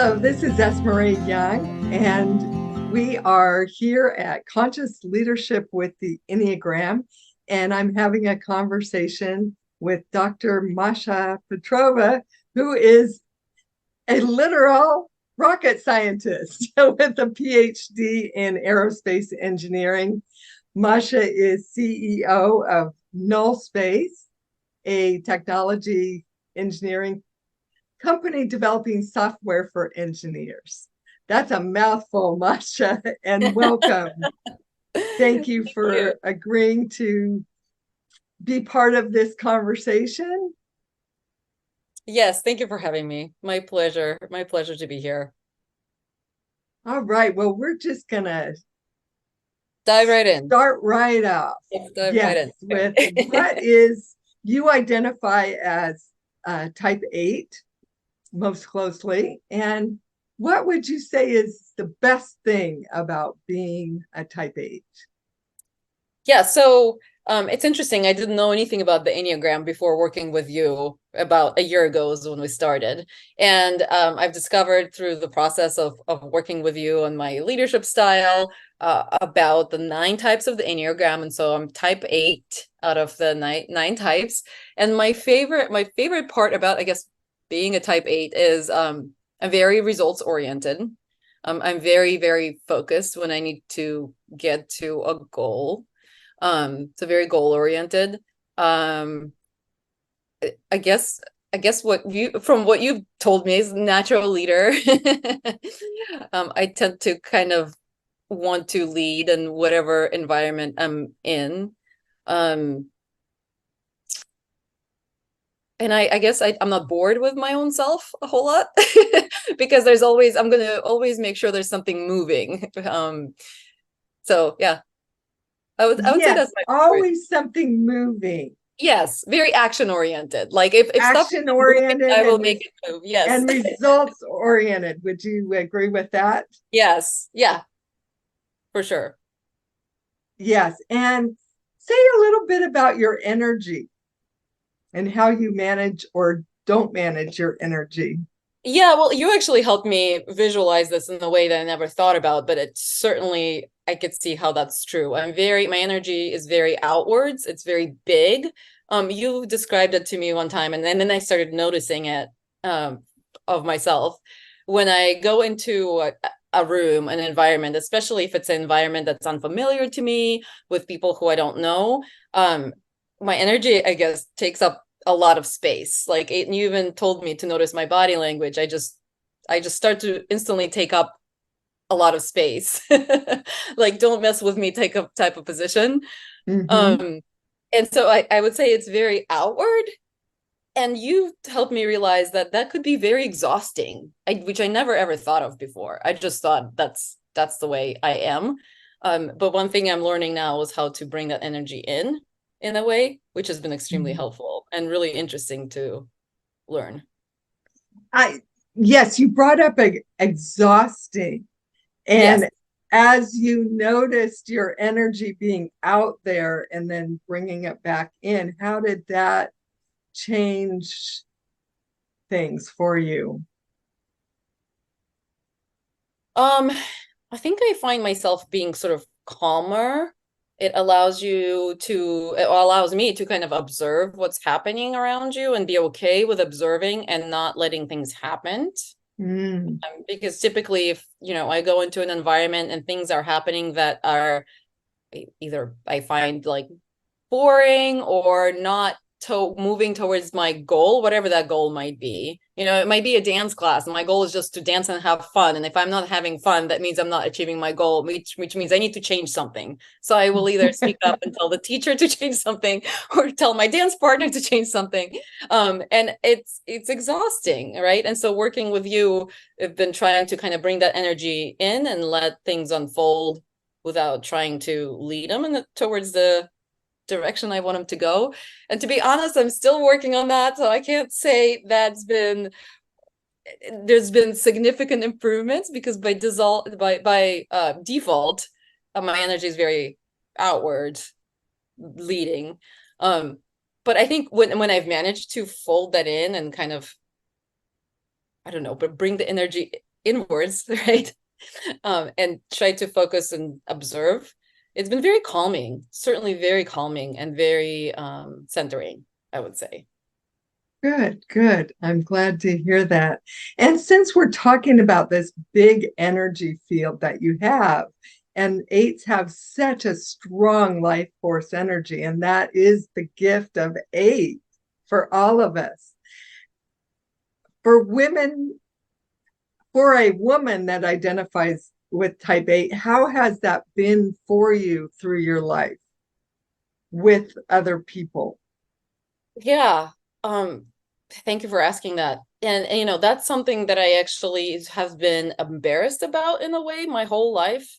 Hello, this is Esmeralda Young, and we are here at Conscious Leadership with the Enneagram, and I'm having a conversation with Dr. Masha Petrova, who is a literal rocket scientist with a PhD in aerospace engineering. Masha is CEO of Null Space, a technology engineering company developing software for engineers. That's a mouthful, Masha, and welcome. Thank you for agreeing to be part of this conversation. Yes, thank you for having me. My pleasure. My pleasure to be here. All right. Well, we're just going to Dive right in. start right off. Let's dive right Yes, in. with Okay. what is you identify as type 8 most closely. And what would you say is the best thing about being a type 8? Yeah, so it's interesting. I didn't know anything about the Enneagram before working with you about a year ago is when we started. And I've discovered through the process of working with you on my leadership style about the 9 types of the Enneagram. And so I'm type 8 out of the nine types. And my favorite part about, I guess, being a type 8 is I'm very results oriented. I'm very, very focused when I need to get to a goal. So very goal oriented. Um, I guess what you've told me is natural leader. I tend to kind of want to lead in whatever environment I'm in. Um, and I guess I'm not bored with my own self a whole lot because I'm gonna always make sure there's something moving. So yeah, I would say Yes, that's my favorite. always something moving, Yes, very action oriented. Like if stuff is action not moving, oriented I will make it move. Yes. and results oriented. Would you agree with that? Yes. Yeah, for sure. Yes. And say a little bit about your energy and how you manage or don't manage your energy. Yeah, well, you actually helped me visualize this in a way that I never thought about, but it's certainly I could see how that's true. My energy is very outwards. It's very big. You described it to me one time, and then I started noticing it of myself when I go into a room, an environment, especially if it's an environment that's unfamiliar to me with people who I don't know. My energy, I guess, takes up a lot of space. Like you even told me to notice my body language. I just start to instantly take up a lot of space. Like don't mess with me type of position. Mm-hmm. Um and so I would say it's very outward, and you helped me realize that that could be very exhausting, which I never ever thought of before. I just thought that's the way I am. But one thing I'm learning now is how to bring that energy in a way, which has been extremely helpful and really interesting to learn. I yes, you brought up exhausting. Yes. And as you noticed your energy being out there and then bringing it back in, how did that change things for you? Um, I think I find myself being sort of calmer. It allows me to kind of observe what's happening around you and be okay with observing and not letting things happen. Mm. Because typically if, I go into an environment and things are happening that are either I find like boring or not moving towards my goal, whatever that goal might be. It might be a dance class, and my goal is just to dance and have fun. And if I'm not having fun, that means I'm not achieving my goal, which means I need to change something. So I will either speak up and tell the teacher to change something, or tell my dance partner to change something. And it's exhausting, right? And so working with you, I've been trying to kind of bring that energy in and let things unfold without trying to lead them towards the direction I want them to go. And to be honest, I'm still working on that. So I can't say there's been significant improvements, because by default, my energy is very outward leading. Um, but I think when I've managed to fold that in and kind of, I don't know, but bring the energy inwards, right? And try to focus and observe. It's been very calming, certainly very calming and very centering, I would say. Good, good. I'm glad to hear that. And since we're talking about this big energy field that you have, and eights have such a strong life force energy, and that is the gift of eight for all of us. For women, for a woman that identifies with type 8, how has that been for you through your life with other people? Yeah. Um, Thank you for asking that. And you know, that's something that I actually have been embarrassed about in a way my whole life.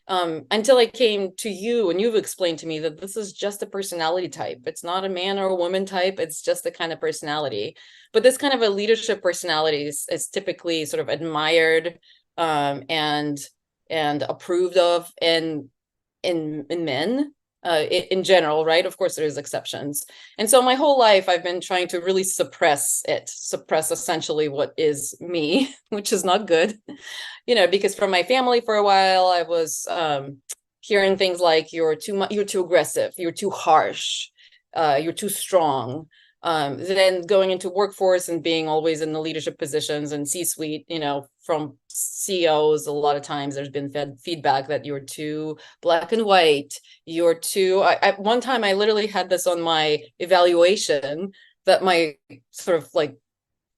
Until I came to you and you've explained to me that this is just a personality type. It's not a man or a woman type, it's just a kind of personality. But this kind of a leadership personality is typically sort of admired and approved of in men in general, right? Of course, there's exceptions. And so my whole life, I've been trying to really suppress essentially what is me, which is not good, you know, because from my family for a while, I was hearing things like you're too aggressive, you're too harsh, you're too strong. Then going into workforce and being always in the leadership positions and C-suite, you know, from CEOs, a lot of times there's been feedback that you're too black and white. You're too. One time I literally had this on my evaluation that my sort of like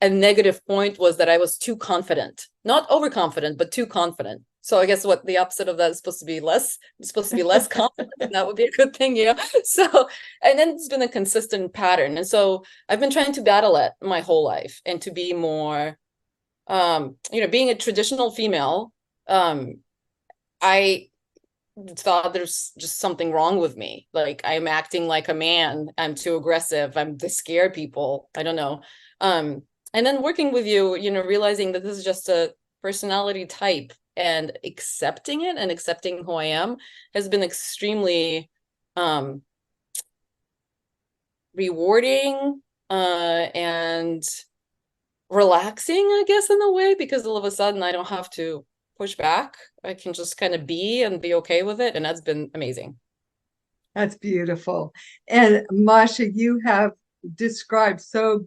a negative point was that I was too confident, not overconfident, but too confident. So I guess what the opposite of that is supposed to be less, it's supposed to be less confident. That would be a good thing, you know? So, and then it's been a consistent pattern. And so I've been trying to battle it my whole life and to be more, you know, being a traditional female, I thought there's just something wrong with me. Like I'm acting like a man. I'm too aggressive. I'm to scare people. I don't know. And then working with you, you know, realizing that this is just a personality type and accepting it and accepting who I am has been extremely rewarding and relaxing, I guess, in a way, because all of a sudden I don't have to push back. I can just kind of be and be okay with it. And that's been amazing. That's beautiful. And Masha, you have described so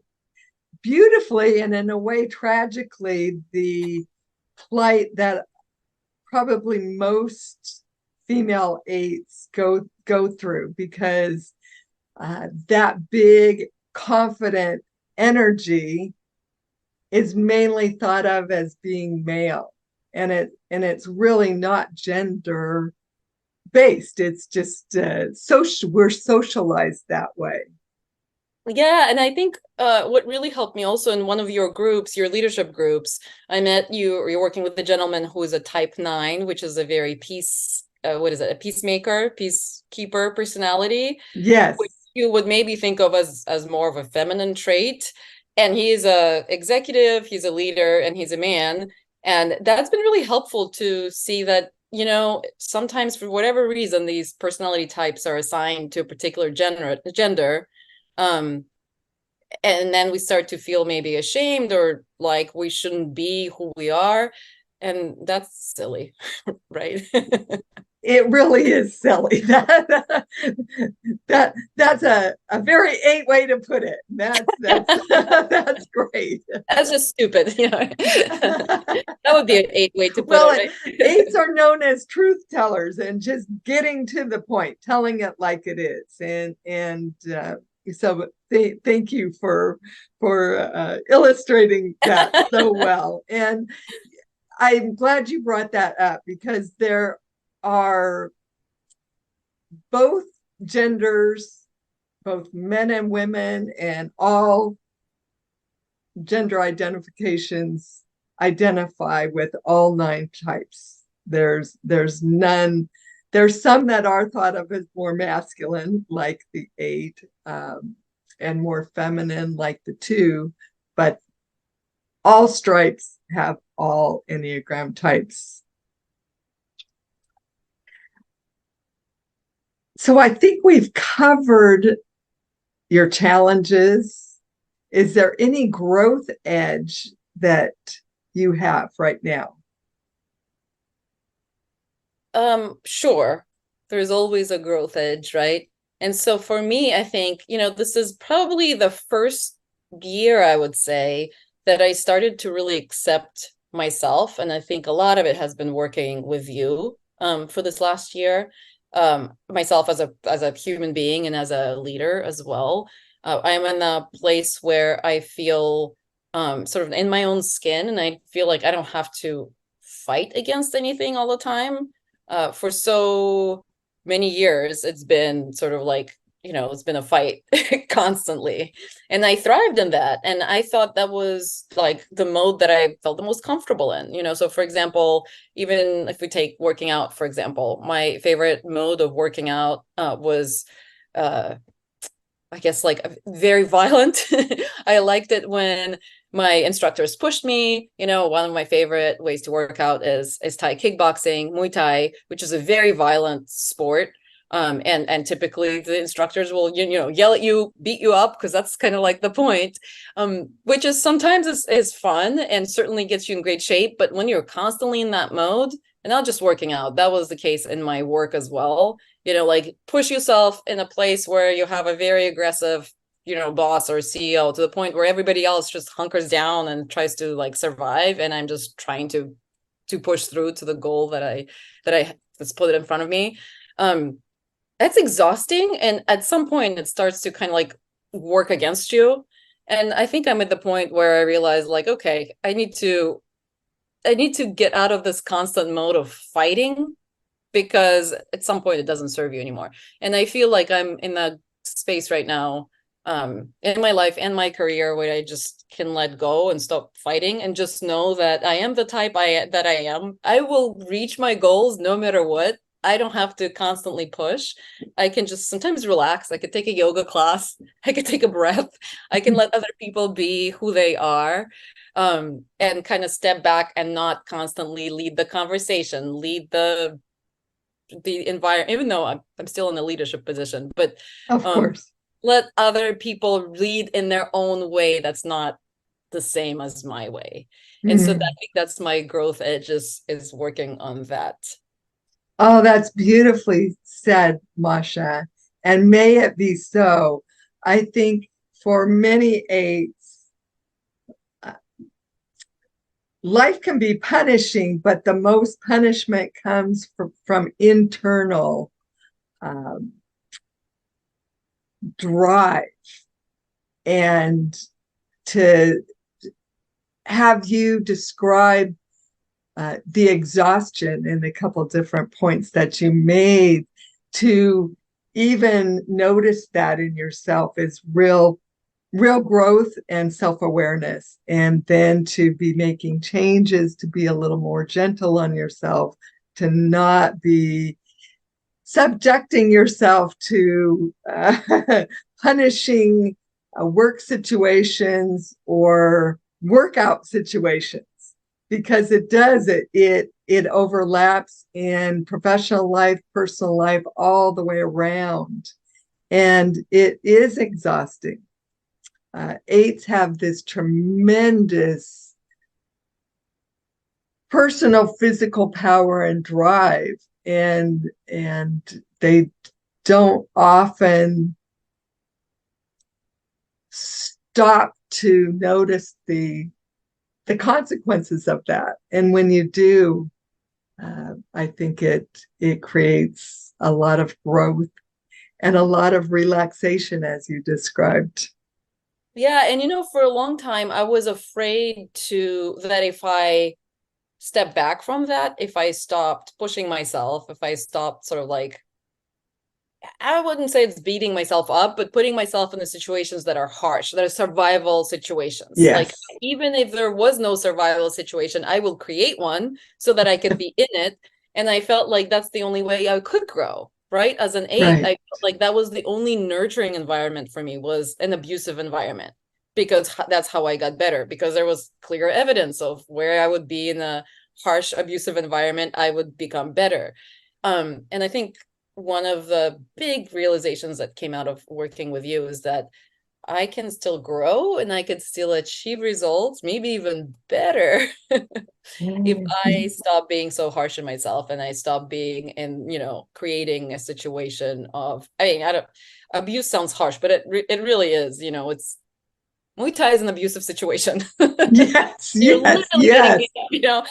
beautifully and in a way tragically the plight that probably most female eights go through, because that big confident energy is mainly thought of as being male, and it's really not gender based. It's just social. We're socialized that way. Yeah, and I think what really helped me also in one of your groups, your leadership groups, I met you, you're working with a gentleman who is a type 9, which is a very what is it, a peacemaker, peacekeeper personality, Yes. which you would maybe think of as more of a feminine trait. And he's a executive, he's a leader, and he's a man. And that's been really helpful to see that, you know, sometimes for whatever reason, these personality types are assigned to a particular gender. Um, and then we start to feel maybe ashamed or like we shouldn't be who we are. And that's silly, right? It really is silly. That's a very eight way to put it. That's great. That's just stupid, you know. That would be an eight way to put Well, it, right? eights are known as truth tellers and just getting to the point, telling it like it is. And so thank you for illustrating that so well. And I'm glad you brought that up, because there are both genders, both men and women, and all gender identifications identify with all 9 types. There's none. There's some that are thought of as more masculine, like the 8, and more feminine, like the 2, but all stripes have all Enneagram types. So I think we've covered your challenges. Is there any growth edge that you have right now? Sure. There's always a growth edge, right? And so for me, I think, this is probably the first year, I would say, that I started to really accept myself. And I think a lot of it has been working with you for this last year. Myself as a human being and as a leader as well. I'm in a place where I feel sort of in my own skin, and I feel like I don't have to fight against anything all the time. For so many years, it's been sort of like, it's been a fight constantly. And I thrived in that. And I thought that was like the mode that I felt the most comfortable in. So for example, even if we take working out, for example, my favorite mode of working out was I guess like very violent. I liked it when my instructors pushed me. One of my favorite ways to work out is Thai kickboxing, Muay Thai, which is a very violent sport. And typically the instructors will yell at you, beat you up, because that's kind of like the point. Which is sometimes is fun and certainly gets you in great shape. But when you're constantly in that mode, and not just working out, that was the case in my work as well. Like push yourself in a place where you have a very aggressive, boss or CEO, to the point where everybody else just hunkers down and tries to like survive. And I'm just trying to push through to the goal that's put it in front of me. That's exhausting. And at some point it starts to kind of like work against you. And I think I'm at the point where I realize like, okay, I need to get out of this constant mode of fighting, because at some point it doesn't serve you anymore. And I feel like I'm in that space right now in my life and my career where I just can let go and stop fighting and just know that I am the type that I am. I will reach my goals no matter what. I don't have to constantly push. I can just sometimes relax. I could take a yoga class. I could take a breath. I can let other people be who they are. And kind of step back and not constantly lead the conversation, lead the environment, even though I'm still in a leadership position, but Of course. let other people lead in their own way that's not the same as my way. And so I think that's my growth edge is working on that. Oh, that's beautifully said, Masha. And may it be so. I think for many eights, life can be punishing, but the most punishment comes from internal drive. And to have you describe the exhaustion in a couple different points that you made, to even notice that in yourself is real growth and self-awareness. And then to be making changes, to be a little more gentle on yourself, to not be subjecting yourself to punishing work situations or workout situations, because it overlaps in professional life, personal life, all the way around. And it is exhausting. Eights have this tremendous personal physical power and drive, and they don't often stop to notice the consequences of that. And when you do, I think it creates a lot of growth and a lot of relaxation, as you described. Yeah, and for a long time I was afraid that if I step back from that, if I stopped pushing myself, if I stopped sort of like, I wouldn't say it's beating myself up, but putting myself in the situations that are harsh, that are survival situations. Like, Yes. even if there was no survival situation, I will create one so that I could be in it. And I felt like that's the only way I could grow, right? As an eight, Right. I felt like that was the only nurturing environment for me, was an abusive environment, because that's how I got better, because there was clear evidence of where I would be in a harsh, abusive environment, I would become better. And I think one of the big realizations that came out of working with you is that I can still grow and I can still achieve results, maybe even better, if I stop being so harsh on myself and I stop being in, creating a situation of, I mean, I don't, abuse sounds harsh, but it really is, it's Muay Thai is an abusive situation. Yes, You're yes, literally getting yes. beat up,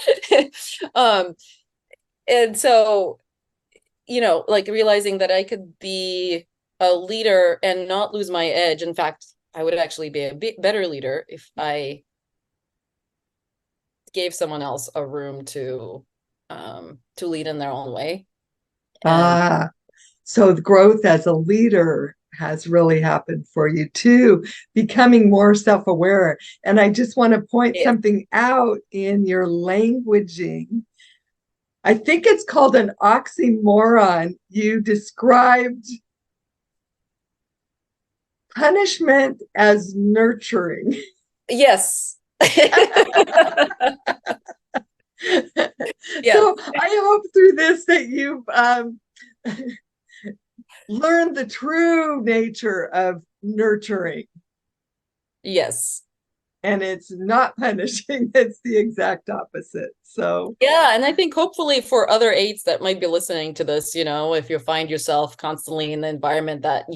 and so, like realizing that I could be a leader and not lose my edge. In fact, I would actually be a bit better leader if I gave someone else a room to lead in their own way. And Ah, so the growth as a leader has really happened for you too, becoming more self-aware. And I just want to point yes, something out in your languaging. I think it's called an oxymoron. You described punishment as nurturing. yes. Yes, So I hope through this that you've learned the true nature of nurturing. yes. And it's not punishing, it's the exact opposite. So, Yeah, and I think hopefully for other eights that might be listening to this, if you find yourself constantly in the environment that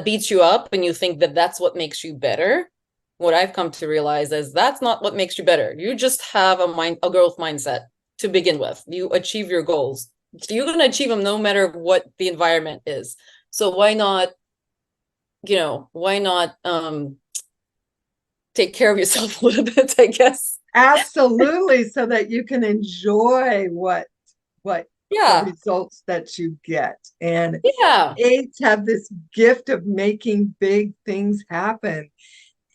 beats you up and you think that that's what makes you better, what I've come to realize is that's not what makes you better. You just have a growth mindset to begin with. You achieve your goals. So you're going to achieve them no matter what the environment is. So why not take care of yourself a little bit, I guess. absolutely, so that you can enjoy what the Yeah. results that you get. And Yeah. eights have this gift of making big things happen.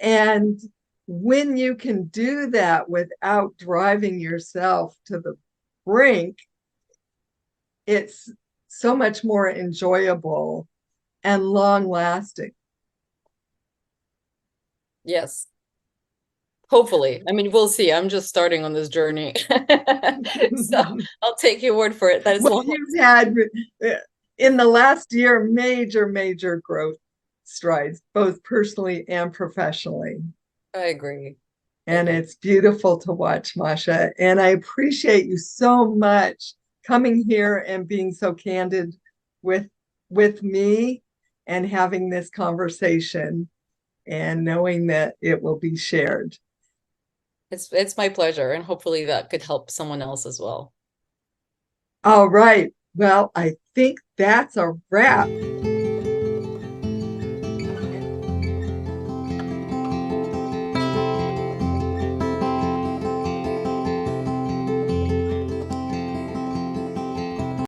And when you can do that without driving yourself to the brink, it's so much more enjoyable and long lasting. Yes. Hopefully. I mean, we'll see. I'm just starting on this journey. So I'll take your word for it. That is Well, long. you've had in the last year major growth strides, both personally and professionally. I agree. I And agree. it's beautiful to watch, Masha. And I appreciate you so much coming here and being so candid with with me and having this conversation and knowing that it will be shared. It's my pleasure, and hopefully that could help someone else as well. All right. Well, I think that's a wrap.